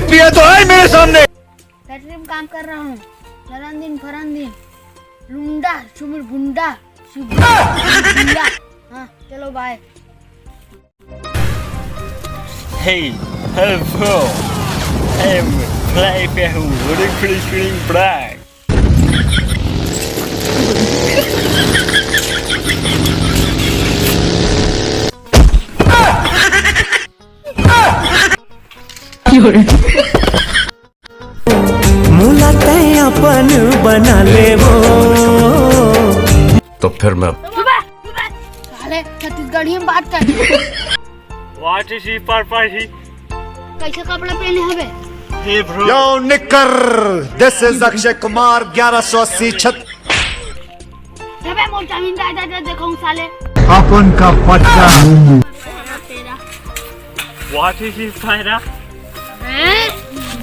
पिया तो है मेरे सामने। फैक्ट्री में काम कर रहा हूँ। लरंदीन फरंदीन लुंडा सुमिर बुंडा बुंडा। हाँ चलो bye. Hey, hello. I'm playing with black. मुलाकातें अपन बना ले वो। तो फिर मैं साले छत्तीसगढ़ी में बात कर। What is he purpose? कैसे कपड़ा पहने हवे? Hey bro. यो निकर, दिस इज अक्षय कुमार 1180 छत। अबे मोर जमीन दादा देखो साले। अपन का पट्टा। What is he para?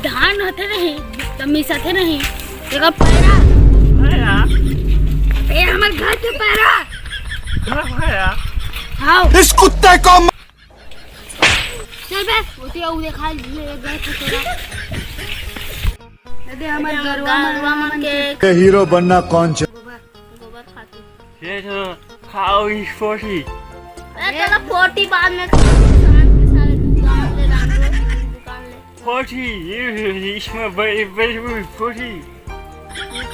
धान होते नहीं तमी साथे नहीं देखो पैरा पैरा? ए हमर घर के पैरा। पैरा? हां इस कुत्ते को चल बे ओते औ देखा गए तेरा दे हमर गरवा मन के हीरो बनना कौन चा? गोबर खातू ये तो खाओ ही 40. ए चलो 40 बाद में दुकान के सारे दुकान ले दुकान ले 40. ये इसमें बड़ी 40.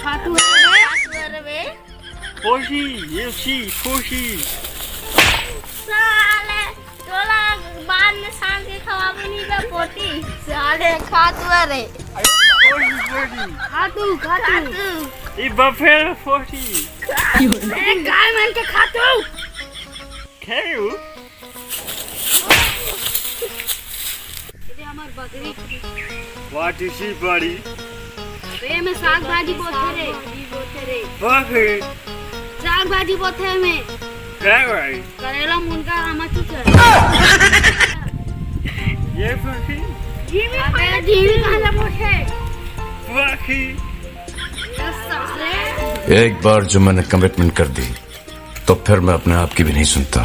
खातू है बे 40. You see 40. साले तोला बाद में सांझ के खवाबे नहीं बे 40 साले खातू रे 40. खातू खातू ये buffalo 40. ए गाय मन के खातू Carry. ये हमर बकरी What is he buddy? बे में साग भाजी बोथे रे Buffy. साग भाजी बोथे में Carry. करेला मुनगा आमाची चढ़ ये Buffy. अबे जीवी कहां बोथे Buffy. ये साले एक बार जो मैंने कमिटमेंट कर दी तो फिर मैं अपने आप की भी नहीं सुनता।